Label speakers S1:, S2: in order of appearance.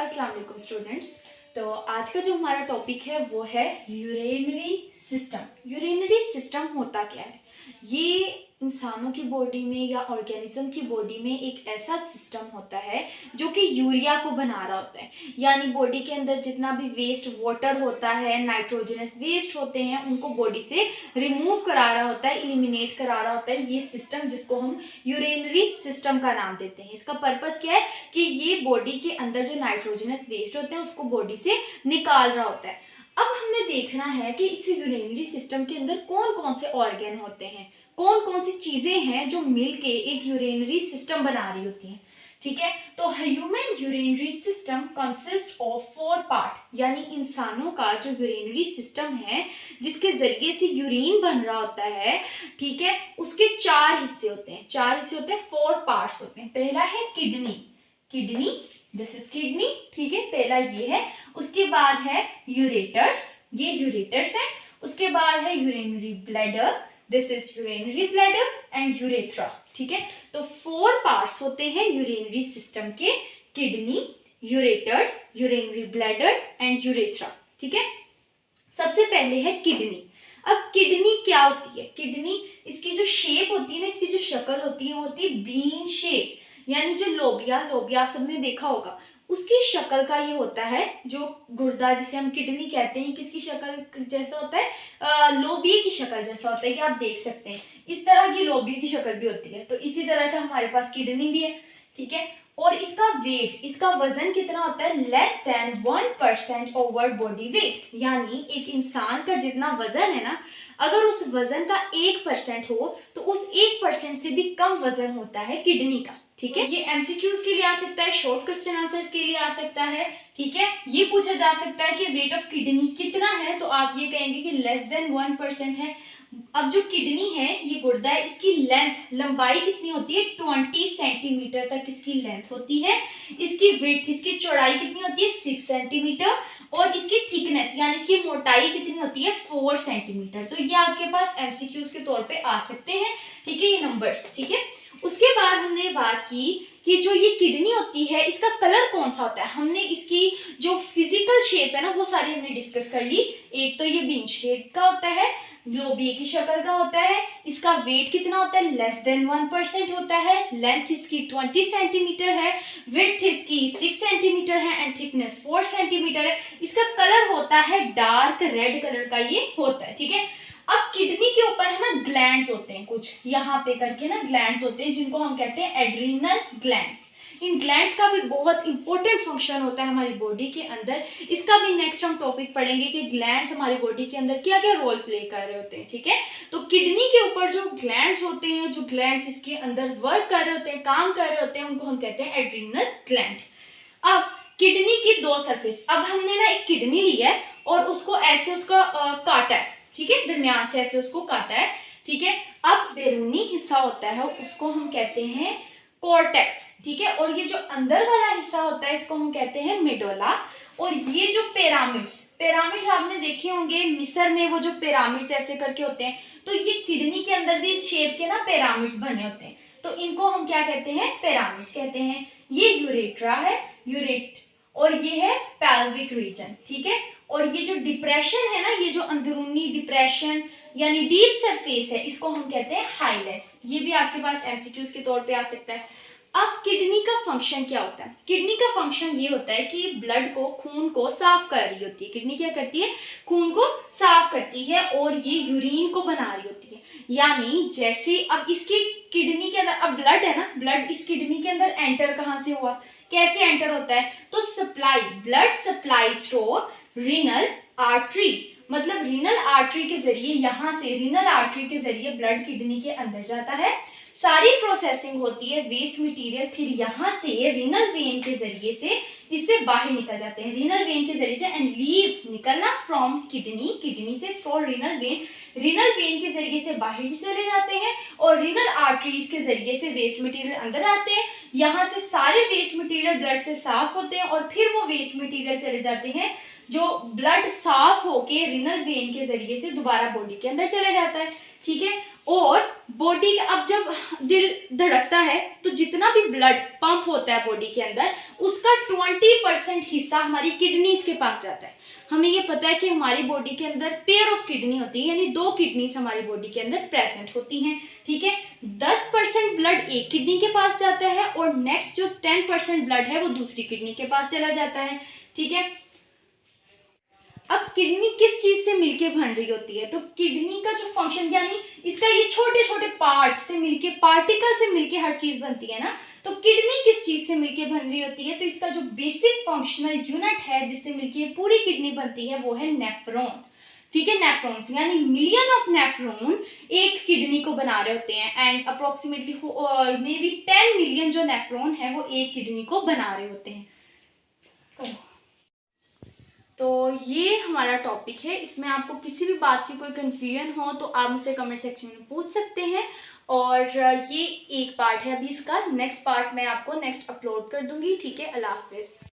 S1: अस्सलाम वालेकुम स्टूडेंट्स। तो आज का जो हमारा टॉपिक है वो है यूरेनरी सिस्टम। यूरेनरी सिस्टम होता क्या है? ये इंसानों की बॉडी में या ऑर्गेनिज्म की बॉडी में एक ऐसा सिस्टम होता है जो कि यूरिया को बना रहा होता है। यानी बॉडी के अंदर जितना भी वेस्ट वाटर होता है, नाइट्रोजनस वेस्ट होते हैं, उनको बॉडी से रिमूव करा रहा होता है, एलिमिनेट करा रहा होता है ये सिस्टम, जिसको हम यूरेनरी सिस्टम का नाम देते हैं। इसका पर्पस क्या है कि ये बॉडी के अंदर जो नाइट्रोजनस वेस्ट होते हैं उसको बॉडी से निकाल रहा होता है। अब हमने देखना है कि इस यूरिनरी सिस्टम के अंदर कौन कौन से ऑर्गन होते हैं, कौन कौन सी चीजें हैं जो मिलके एक यूरिनरी सिस्टम बना रही होती हैं। ठीक है, तो human urinary system consist of 4 part, यानी इंसानों का जो यूरिनरी सिस्टम है जिसके जरिए से यूरिन बन रहा होता है, ठीक है, उसके 4 हिस्से होते हैं। 4 हिस्से होते हैं, 4 पार्ट्स होते हैं। पहला है kidney. Kidney, this is kidney, ठीक है, पहला ये है। उसके बाद है यूरेटर्स, ये यूरेटर्स है। उसके बाद है urinary bladder, this is urinary bladder and urethra. ठीक है, तो 4 पार्ट्स होते हैं यूरिनरी सिस्टम के, kidney, ureters, urinary bladder and urethra. ठीक है, सबसे पहले है किडनी। अब किडनी क्या होती है? किडनी, इसकी जो शेप होती है ना, इसकी जो शक्ल होती है वो होती है बीन शेप, यानी जो लोबिया आप सबने देखा होगा, उसकी शक्ल का ये होता है। जो गुर्दा जिसे हम किडनी कहते हैं, किसकी शक्ल जैसा होता है? लोबिया की शक्ल जैसा होता है, कि आप देख सकते हैं इस तरह की लोबिया की शक्ल भी होती है। तो इसी तरह का हमारे पास किडनी भी है। ठीक है, और इसका वेट, इसका वजन कितना होता है? Less than 1% over body weight, यानी एक इंसान का जितना वजन है ना, अगर उस वजन का 1% हो तो उस 1% से भी कम वजन होता है किडनी का। ठीक है, ये एमसीक्यूज के लिए आ सकता है, शॉर्ट क्वेश्चन आंसर्स के लिए आ सकता है। ठीक है, ये पूछा जा सकता है कि वेट ऑफ किडनी कितना है, तो आप ये कहेंगे कि लेस देन 1% है। अब जो किडनी है, ये गुर्दा है, इसकी लेंथ, लंबाई कितनी होती है? 20 सेंटीमीटर तक इसकी लेंथ होती है। इसकी विड्थ, इसकी चौड़ाई कितनी होती है? 6 सेंटीमीटर। और इसकी थिकनेस यानी इसकी मोटाई कितनी होती है? 4 सेंटीमीटर। तो ये आपके पास एमसीक्यूज के तौर पे आ सकते हैं। ठीक है, ये नंबर्स। ठीक है, उसके बाद हमने बात की कि जो ये किडनी होती है इसका कलर कौन सा होता है। हमने इसकी जो फिजिकल शेप है ना वो सारी हमने डिस्कस कर ली। एक तो ये बीन शेप का होता है, लोबिया की शक्ल का होता है, इसका वेट कितना होता है? लेस देन 1% होता है, लेंथ इसकी 20 सेंटीमीटर है, विड्थ इसकी 6 सेंटीमीटर है एंड थिकनेस 4 सेंटीमीटर है। इसका कलर होता है डार्क रेड कलर का ये होता है। ठीक है, अब किडनी के ऊपर है ना ग्लैंड्स होते हैं, कुछ यहाँ पे करके ना ग्लैंड्स होते हैं जिनको हम कहते हैं एड्रीनल ग्लैंड्स। इन ग्लैंड्स का भी बहुत इंपॉर्टेंट फंक्शन होता है हमारी बॉडी के अंदर। इसका भी नेक्स्ट हम टॉपिक पढ़ेंगे कि ग्लैंड्स हमारी बॉडी के अंदर क्या क्या रोल प्ले कर रहे होते हैं। ठीक है, तो किडनी के ऊपर जो ग्लैंड्स होते हैं, जो ग्लैंड्स इसके अंदर वर्क कर रहे होते हैं, काम कर रहे होते हैं, उनको हम कहते हैं एड्रीनल ग्लैंड। अब किडनी की 2 सरफेस, अब हमने ना एक किडनी ली है और उसको ऐसे उसका काटा है। ठीक है, दरमियान से ऐसे उसको काटा है। ठीक है, अब बैरूनी हिस्सा होता है उसको हम कहते हैं कॉर्टेक्स। ठीक है, और ये जो अंदर वाला हिस्सा होता है इसको हम कहते हैं मेडोला। और ये जो पिरामिड्स आपने देखे होंगे मिस्र में, वो जो पिरामिड्स ऐसे करके होते हैं, तो ये किडनी के अंदर भी इस शेप के ना पिरामिड्स बने होते हैं। तो इनको हम क्या कहते हैं? पिरामिड्स कहते हैं। ये यूरेट्रा है, और ये है पेल्विक रीजन। ठीक है, और ये जो डिप्रेशन है ना, ये जो अंदरूनी डिप्रेशन यानी डीप सरफेस है, इसको हम कहते हैं हाइलेस। ये भी आपके पास एमसीक्यूज के तौर पे आ सकता है। अब किडनी का फंक्शन क्या होता है? किडनी का फंक्शन ये होता है कि ब्लड को, खून को साफ कर रही होती है। किडनी क्या करती है? खून को साफ करती है और ये यूरिन को बना रही होती है। यानी जैसे अब इसकी किडनी के अंदर, अब ब्लड है ना, ब्लड इस किडनी के अंदर एंटर कहाँ से हुआ, कैसे एंटर होता है? तो supply, blood supply through renal artery, मतलब रीनल आर्टरी के जरिए, यहाँ से रीनल आर्टरी के जरिए ब्लड किडनी के अंदर जाता है। सारी प्रोसेसिंग होती है, वेस्ट मटेरियल फिर यहाँ से रीनल वेन के जरिए से इससे बाहर निकल जाते हैं, रीनल वेन के जरिए से, एंड लीव, निकलना फ्रॉम किडनी, किडनी से थ्रू रीनल वेन के जरिए से बाहर चले जाते हैं और रीनल आर्टरीज के जरिए से वेस्ट मटेरियल अंदर आते हैं। यहाँ से सारे वेस्ट मटेरियल ब्लड से साफ होते हैं और फिर वो वेस्ट मटेरियल चले जाते हैं, जो ब्लड साफ होके रीनल वेन के जरिए से दोबारा बॉडी के अंदर चले जाता है। ठीक है, और बॉडी अब जब दिल धड़कता है तो जितना भी ब्लड पंप होता है बॉडी के अंदर उसका 20% हिस्सा हमारी किडनीज के पास जाता है। हमें ये पता है कि हमारी बॉडी के अंदर पेयर ऑफ किडनी होती है, यानी 2 किडनीज हमारी बॉडी के अंदर प्रेजेंट होती हैं, ठीक है। 10% ब्लड एक किडनी के पास जाता है और नेक्स्ट जो 10% ब्लड है वो दूसरी किडनी के पास चला जाता है, ठीक है। अब किडनी किस चीज से मिलके बन रही होती है, तो किडनी का जो फंक्शन यानी इसका ये छोटे छोटे पार्ट से मिलके, पार्टिकल से मिलके हर चीज बनती है ना, तो किडनी किस चीज से मिलके बन रही होती है, तो इसका जो बेसिक फंक्शनल यूनिट है जिससे मिलके पूरी किडनी बनती है वो है नेफ्रॉन, ठीक है। नेफ्रॉन्स यानी मिलियन ऑफ नेफ्रॉन एक किडनी को बना रहे होते हैं and approximately may be 10 million जो नेफ्रॉन है वो एक किडनी को बना रहे होते हैं। तो ये हमारा टॉपिक है, इसमें आपको किसी भी बात की कोई कन्फ्यूजन हो तो आप मुझसे कमेंट सेक्शन में पूछ सकते हैं। और ये एक पार्ट है अभी इसका, नेक्स्ट पार्ट मैं आपको नेक्स्ट अपलोड कर दूंगी, ठीक है। अल्लाह हाफिज़।